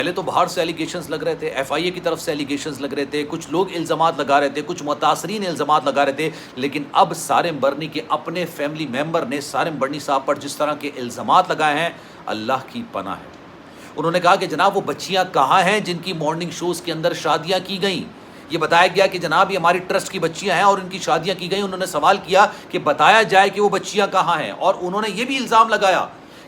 پہلے تو باہر سے ایلیگیشنز لگ رہے تھے، ایف آئی اے کی طرف سے ایلیگیشنز لگ رہے تھے، کچھ لوگ الزامات لگا رہے تھے، کچھ متاثرین الزامات لگا رہے تھے، لیکن اب سارم برنی کے اپنے فیملی ممبر نے سارم برنی صاحب پر جس طرح کے الزامات لگائے ہیں، اللہ کی پناہ ہے۔ انہوں نے کہا کہ جناب وہ بچیاں کہاں ہیں جن کی مارننگ شوز کے اندر شادیاں کی گئیں؟ یہ بتایا گیا کہ جناب یہ ہماری ٹرسٹ کی بچیاں ہیں اور ان کی شادیاں کی گئیں۔ انہوں نے سوال کیا کہ بتایا جائے کہ وہ بچیاں کہاں ہیں، اور انہوں نے یہ بھی الزام لگایا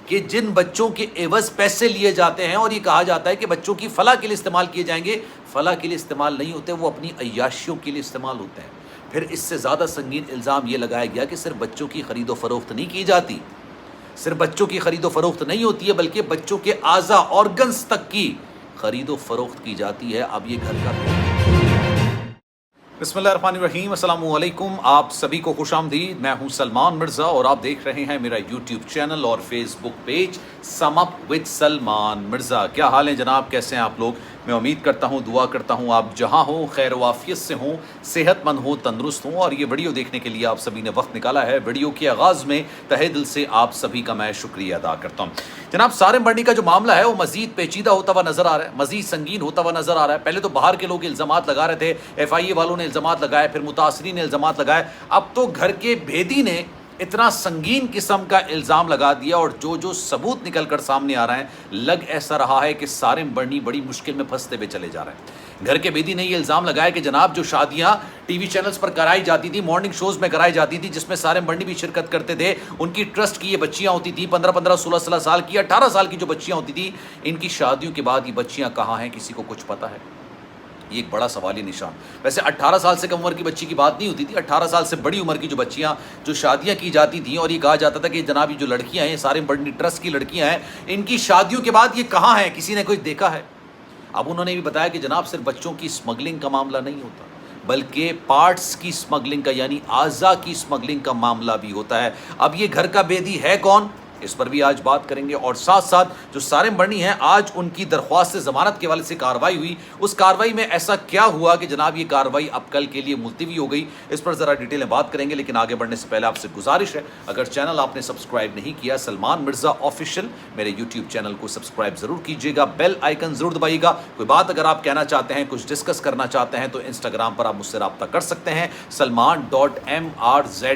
کہ جن بچوں کے عوض پیسے لیے جاتے ہیں اور یہ کہا جاتا ہے کہ بچوں کی فلاح کے لیے استعمال کیے جائیں گے، فلاح کے لیے استعمال نہیں ہوتے، وہ اپنی عیاشیوں کے لیے استعمال ہوتے ہیں۔ پھر اس سے زیادہ سنگین الزام یہ لگایا گیا کہ صرف بچوں کی خرید و فروخت نہیں کی جاتی، صرف بچوں کی خرید و فروخت نہیں ہوتی ہے، بلکہ بچوں کے اعضاء آرگنز تک کی خرید و فروخت کی جاتی ہے۔ اب یہ گھر کا بسم اللہ الرحمن الرحیم، السلام علیکم، آپ سبھی کو خوش آمدید۔ میں ہوں سلمان مرزا اور آپ دیکھ رہے ہیں میرا یوٹیوب چینل اور Facebook page sum up with Salman Mirza. کیا حال ہیں جناب، کیسے ہیں آپ لوگ؟ میں امید کرتا ہوں، دعا کرتا ہوں آپ جہاں ہوں خیر و عافیت سے ہوں، صحت مند ہوں، تندرست ہوں، اور یہ ویڈیو دیکھنے کے لیے آپ سبھی نے وقت نکالا ہے۔ ویڈیو کے آغاز میں تہہ دل سے آپ سبھی کا میں شکریہ ادا کرتا ہوں۔ جناب سارم برنی کا جو معاملہ ہے وہ مزید پیچیدہ ہوتا ہوا نظر آ رہا ہے، مزید سنگین ہوتا ہوا نظر آ رہا ہے۔ پہلے تو باہر کے لوگ الزامات لگا رہے تھے، ایف آئی اے والوں نے الزامات لگائے، پھر متاثرین نے الزامات لگائے، اب تو گھر کے بھیدی نے اتنا سنگین قسم کا الزام لگا دیا، اور جو ثبوت نکل کر سامنے آ رہے ہیں، لگ ایسا رہا ہے کہ سارم برنی بڑی مشکل میں پھنستے ہوئے چلے جا رہے ہیں۔ گھر کے بیدی نے یہ الزام لگایا کہ جناب جو شادیاں ٹی وی چینلز پر کرائی جاتی تھی، مارننگ شوز میں کرائی جاتی تھی، جس میں سارم برنی بھی شرکت کرتے تھے، ان کی ٹرسٹ کی یہ بچیاں ہوتی تھیں، 15 16 سال کی، 18 سال کی جو بچیاں ہوتی تھیں، ان کی شادیوں کے بعد یہ بچیاں کہاں ہیں؟ کسی کو کچھ پتہ ہے؟ یہ ایک بڑا سوالی نشان۔ ویسے 18 سال سے کم عمر کی بچی کی بات نہیں ہوتی تھی، 18 سال سے بڑی عمر کی جو بچیاں جو شادیاں کی جاتی تھیں، اور یہ کہا جاتا تھا کہ جناب یہ جو لڑکیاں ہیں سارم برنی ٹرسٹ کی لڑکیاں ہیں، ان کی شادیوں کے بعد یہ کہاں ہیں؟ کسی نے کوئی دیکھا ہے؟ اب انہوں نے بھی بتایا کہ جناب صرف بچوں کی اسمگلنگ کا معاملہ نہیں ہوتا، بلکہ پارٹس کی اسمگلنگ کا، یعنی اعضاء کی اسمگلنگ کا معاملہ بھی ہوتا ہے۔ اب یہ گھر کا بیدی ہے کون؟ اس پر بھی آج بات کریں گے، اور ساتھ ساتھ جو سارم برنی ہیں، آج ان کی درخواست ضمانت کے حوالے سے کارروائی ہوئی، اس کارروائی میں ایسا کیا ہوا کہ جناب یہ کارروائی اب کل کے لیے ملتوی ہو گئی؟ اس پر ذرا ڈیٹیل میں بات کریں گے، لیکن آگے بڑھنے سے پہلے آپ سے گزارش ہے، اگر چینل آپ نے سبسکرائب نہیں کیا سلمان مرزا آفیشیل، میرے یوٹیوب چینل کو سبسکرائب ضرور کیجیے گا، بیل آئیکن ضرور دبائیے گا۔ کوئی بات اگر آپ کہنا چاہتے ہیں، کچھ ڈسکس کرنا چاہتے ہیں، تو انسٹاگرام پر آپ مجھ سے رابطہ کر سکتے ہیں، salman.mrza،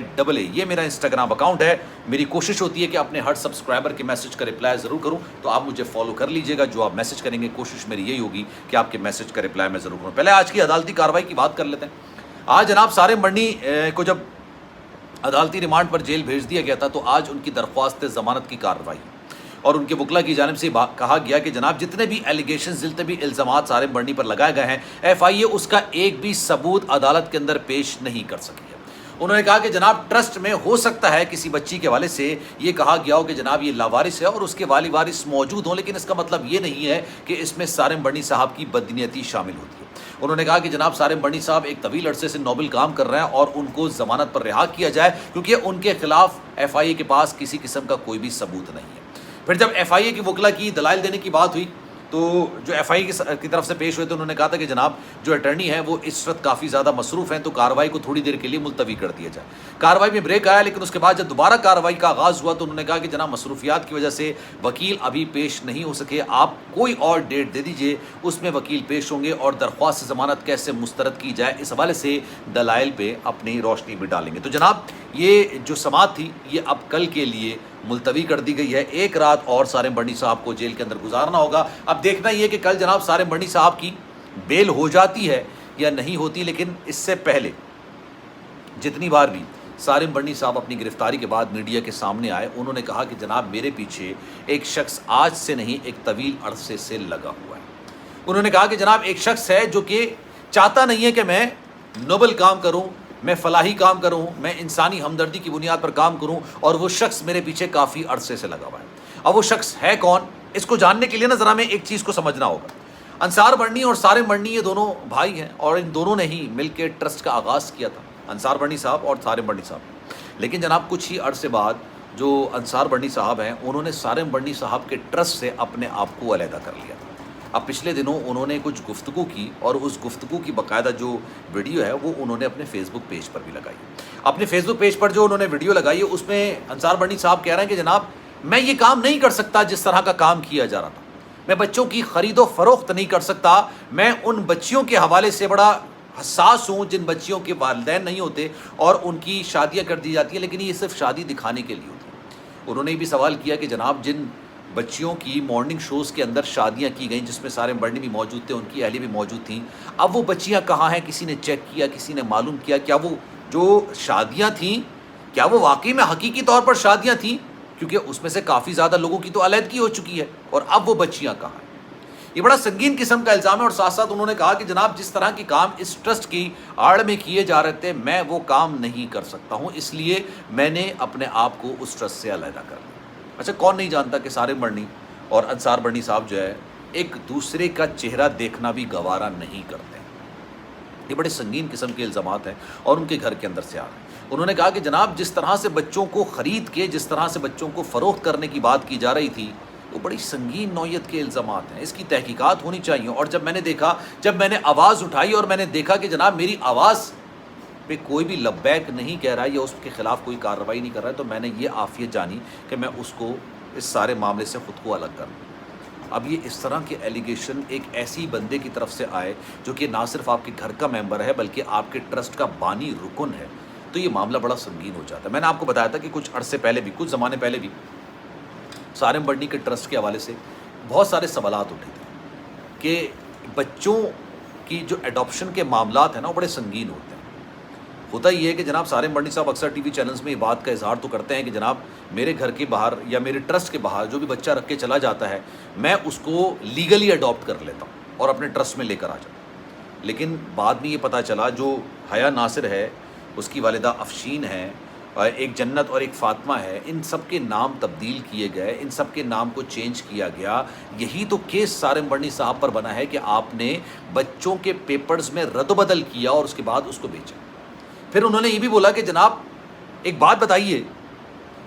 یہ میرا انسٹاگرام اکاؤنٹ ہے۔ میری کوشش ہوتی ہے کہ اپنے ہر سبسکرائبر کے میسج کا رپلائی ضرور کروں، تو آپ مجھے فالو کر لیجئے گا۔ جو آپ میسج کریں گے، کوشش میری یہی ہوگی کہ آپ کے میسج کا رپلائی میں ضرور کروں۔ پہلے آج کی عدالتی کارروائی کی بات کر لیتے ہیں۔ آج جناب سارم برنی کو جب عدالتی ریمانڈ پر جیل بھیج دیا گیا تھا، تو آج ان کی درخواست ضمانت کی کارروائی، اور ان کے وکلا کی جانب سے کہا گیا کہ جناب جتنے بھی ایلیگیشنز، جتنے بھی الزامات سارم برنی پر لگائے گئے ہیں، ایف آئی اے اس کا ایک بھی ثبوت عدالت کے اندر پیش نہیں کر سکی ہے۔ انہوں نے کہا کہ جناب ٹرسٹ میں ہو سکتا ہے کسی بچی کے حوالے سے یہ کہا گیا ہو کہ جناب یہ لاوارث ہے اور اس کے والی وارث موجود ہوں، لیکن اس کا مطلب یہ نہیں ہے کہ اس میں سارم برنی صاحب کی بدنیتی شامل ہوتی ہے۔ انہوں نے کہا کہ جناب سارم برنی صاحب ایک طویل عرصے سے نوبل کام کر رہے ہیں، اور ان کو ضمانت پر رہا کیا جائے، کیونکہ ان کے خلاف ایف آئی اے کے پاس کسی قسم کا کوئی بھی ثبوت نہیں ہے۔ پھر جب ایف آئی اے کی وکلا کی دلائل دینے کی بات ہوئی، تو جو ایف آئی اے کی طرف سے پیش ہوئے، تو انہوں نے کہا تھا کہ جناب جو اٹرنی ہے وہ اس وقت کافی زیادہ مصروف ہیں، تو کارروائی کو تھوڑی دیر کے لیے ملتوی کر دیا جائے۔ کارروائی میں بریک آیا، لیکن اس کے بعد جب دوبارہ کارروائی کا آغاز ہوا، تو انہوں نے کہا کہ جناب مصروفیات کی وجہ سے وکیل ابھی پیش نہیں ہو سکے، آپ کوئی اور ڈیٹ دے دیجئے، اس میں وکیل پیش ہوں گے اور درخواست ضمانت کیسے مسترد کی جائے، اس حوالے سے دلائل پہ اپنی روشنی بھی ڈالیں گے۔ تو جناب یہ جو سماعت تھی، یہ اب کل کے لیے ملتوی کر دی گئی ہے۔ ایک رات اور سارم برنی صاحب کو جیل کے اندر گزارنا ہوگا۔ اب دیکھنا یہ کہ کل جناب سارم برنی صاحب کی بیل ہو جاتی ہے یا نہیں ہوتی، لیکن اس سے پہلے جتنی بار بھی سارم برنی صاحب اپنی گرفتاری کے بعد میڈیا کے سامنے آئے، انہوں نے کہا کہ جناب میرے پیچھے ایک شخص آج سے نہیں، ایک طویل عرصے سے لگا ہوا ہے۔ انہوں نے کہا کہ جناب ایک شخص ہے جو کہ چاہتا نہیں ہے کہ میں نوبل کام کروں، میں فلاحی کام کروں، میں انسانی ہمدردی کی بنیاد پر کام کروں، اور وہ شخص میرے پیچھے کافی عرصے سے لگا ہوا ہے۔ اب وہ شخص ہے کون؟ اس کو جاننے کے لیے نا ذرا میں ایک چیز کو سمجھنا ہوگا۔ انصار برنی اور سارم برنی یہ دونوں بھائی ہیں، اور ان دونوں نے ہی مل کے ٹرسٹ کا آغاز کیا تھا، انصار برنی صاحب اور سارم برنی صاحب۔ لیکن جناب کچھ ہی عرصے بعد جو انصار برنی صاحب ہیں، انہوں نے سارم برنی صاحب کے ٹرسٹ سے اپنے آپ کو علیحدہ کر لیا تھا۔ اب پچھلے دنوں انہوں نے کچھ گفتگو کی، اور اس گفتگو کی باقاعدہ جو ویڈیو ہے وہ انہوں نے اپنے فیس بک پیج پر بھی لگائی۔ اپنے فیس بک پیج پر جو انہوں نے ویڈیو لگائی ہے، اس میں انصار برنی صاحب کہہ رہے ہیں کہ جناب میں یہ کام نہیں کر سکتا جس طرح کا کام کیا جا رہا تھا، میں بچوں کی خرید و فروخت نہیں کر سکتا. میں ان بچیوں کے حوالے سے بڑا حساس ہوں جن بچیوں کے والدین نہیں ہوتے اور ان کی شادیاں کر دی جاتی ہیں, لیکن یہ صرف شادی دکھانے کے لیے ہوتی ہے. انہوں نے بھی سوال کیا کہ جناب جن بچیوں کی مارننگ شوز کے اندر شادیاں کی گئیں, جس میں سارے بڑھنی بھی موجود تھے, ان کی اہلیہ بھی موجود تھیں, اب وہ بچیاں کہاں ہیں؟ کسی نے چیک کیا, کسی نے معلوم کیا کیا وہ جو شادیاں تھیں کیا وہ واقعی میں حقیقی طور پر شادیاں تھیں؟ کیونکہ اس میں سے کافی زیادہ لوگوں کی تو علیحدگی ہو چکی ہے, اور اب وہ بچیاں کہاں ہیں؟ یہ بڑا سنگین قسم کا الزام ہے. اور ساتھ ساتھ انہوں نے کہا کہ جناب جس طرح کے کام اس ٹرسٹ کی آڑ میں کیے جا رہے تھے میں وہ کام نہیں کر سکتا ہوں, اس لیے میں نے اپنے آپ کو اس ٹرسٹ سے علیحدہ کر لیا. اچھا, کون نہیں جانتا کہ سارم بڑھنی اور انصار بڑھنی صاحب جو ہے ایک دوسرے کا چہرہ دیکھنا بھی گوارا نہیں کرتے ہیں. یہ بڑے سنگین قسم کے الزامات ہیں اور ان کے گھر کے اندر سے آ رہے ہیں. انہوں نے کہا کہ جناب جس طرح سے بچوں کو خرید کے, جس طرح سے بچوں کو فروخت کرنے کی بات کی جا رہی تھی, وہ بڑی سنگین نوعیت کے الزامات ہیں, اس کی تحقیقات ہونی چاہیے. اور جب میں نے دیکھا, جب میں نے آواز اٹھائی اور میں نے دیکھا کہ جناب میری آواز پہ کوئی بھی لبیک نہیں کہہ رہا ہے یا اس کے خلاف کوئی کارروائی نہیں کر رہا ہے, تو میں نے یہ عافیت جانی کہ میں اس کو اس سارے معاملے سے خود کو الگ کر لوں. اب یہ اس طرح کے ایلیگیشن ایک ایسی بندے کی طرف سے آئے جو کہ نہ صرف آپ کے گھر کا ممبر ہے بلکہ آپ کے ٹرسٹ کا بانی رکن ہے, تو یہ معاملہ بڑا سنگین ہو جاتا ہے. میں نے آپ کو بتایا تھا کہ کچھ عرصے پہلے بھی, کچھ زمانے پہلے بھی سارم بڑھنی کے ٹرسٹ کے حوالے سے بہت سارے سوالات اٹھے تھے کہ بچوں کی جو ایڈاپشن کے معاملات ہیں نا وہ بڑے سنگین ہوتے ہیں. ہوتا یہ ہے کہ جناب سارم بڑھنی صاحب اکثر ٹی وی چینلز میں یہ بات کا اظہار تو کرتے ہیں کہ جناب میرے گھر کے باہر یا میرے ٹرسٹ کے باہر جو بھی بچہ رکھ کے چلا جاتا ہے میں اس کو لیگلی اڈاپٹ کر لیتا ہوں اور اپنے ٹرسٹ میں لے کر آ جاتا ہوں. لیکن بعد میں یہ پتہ چلا جو حیا ناصر ہے, اس کی والدہ افشین ہے, ایک جنت اور ایک فاطمہ ہے, ان سب کے نام تبدیل کیے گئے, ان سب کے نام کو چینج کیا گیا. یہی تو کیس سارم بڑھنی صاحب پر بنا ہے کہ آپ نے بچوں کے پیپرز میں رد و بدل کیا اور اس کے بعد اس کو بیچا. پھر انہوں نے یہ بھی بولا کہ جناب ایک بات بتائیے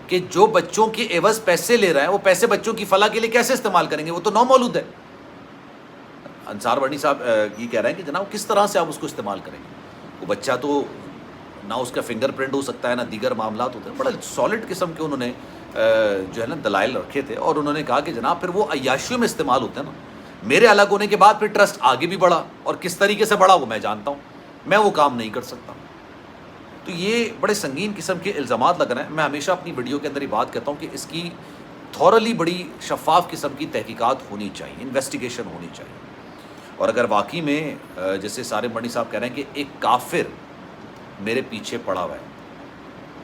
کہ جو بچوں کے عوض پیسے لے رہے ہیں وہ پیسے بچوں کی فلاح کے لیے کیسے استعمال کریں گے, وہ تو نومولود ہے. انصار بڑھنی صاحب یہ کہہ رہے ہیں کہ جناب کس طرح سے آپ اس کو استعمال کریں گے, وہ بچہ تو نہ اس کا فنگر پرنٹ ہو سکتا ہے نہ دیگر معاملات ہوتے ہیں. بڑا سالڈ قسم کے انہوں نے جو ہے نا دلائل رکھے تھے, اور انہوں نے کہا کہ جناب پھر وہ عیاشیوں میں استعمال ہوتے ہیں نا. میرے الگ ہونے کے بعد پھر ٹرسٹ آگے بھی بڑھا, اور کس طریقے سے بڑھا وہ میں جانتا ہوں, میں وہ کام نہیں کر سکتا. تو یہ بڑے سنگین قسم کے الزامات لگ رہے ہیں. میں ہمیشہ اپنی ویڈیو کے اندر یہ بات کہتا ہوں کہ اس کی تھورلی بڑی شفاف قسم کی تحقیقات ہونی چاہیے, انویسٹیگیشن ہونی چاہیے. اور اگر واقعی میں جیسے سارم بڑھنی صاحب کہہ رہے ہیں کہ ایک کافر میرے پیچھے پڑا ہوا ہے,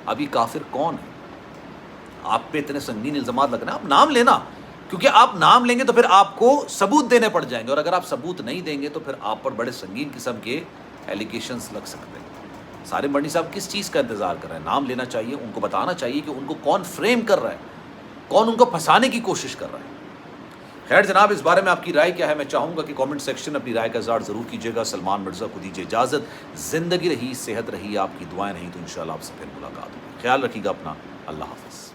اب یہ کافر کون ہے؟ آپ پہ اتنے سنگین الزامات لگ رہے ہیں, آپ نام لینا, کیونکہ آپ نام لیں گے تو پھر آپ کو ثبوت دینے پڑ جائیں گے, اور اگر آپ ثبوت نہیں دیں گے تو پھر آپ پر بڑے سنگین قسم کے ایلیگیشنز لگ سکتے ہیں. سارم بڑھنی صاحب کس چیز کا انتظار کر رہے ہیں؟ نام لینا چاہیے, ان کو بتانا چاہیے کہ ان کو کون فریم کر رہا ہے, کون ان کو پھنسانے کی کوشش کر رہا ہے. خیر جناب, اس بارے میں آپ کی رائے کیا ہے؟ میں چاہوں گا کہ کامنٹ سیکشن میں اپنی رائے کا اظہار ضرور کیجیے گا. سلمان مرزا کو دیجیے اجازت. زندگی رہی, صحت رہی, آپ کی دعائیں رہیں تو انشاءاللہ آپ سے پھر ملاقات ہوگی. خیال رکھیے گا اپنا. اللہ حافظ.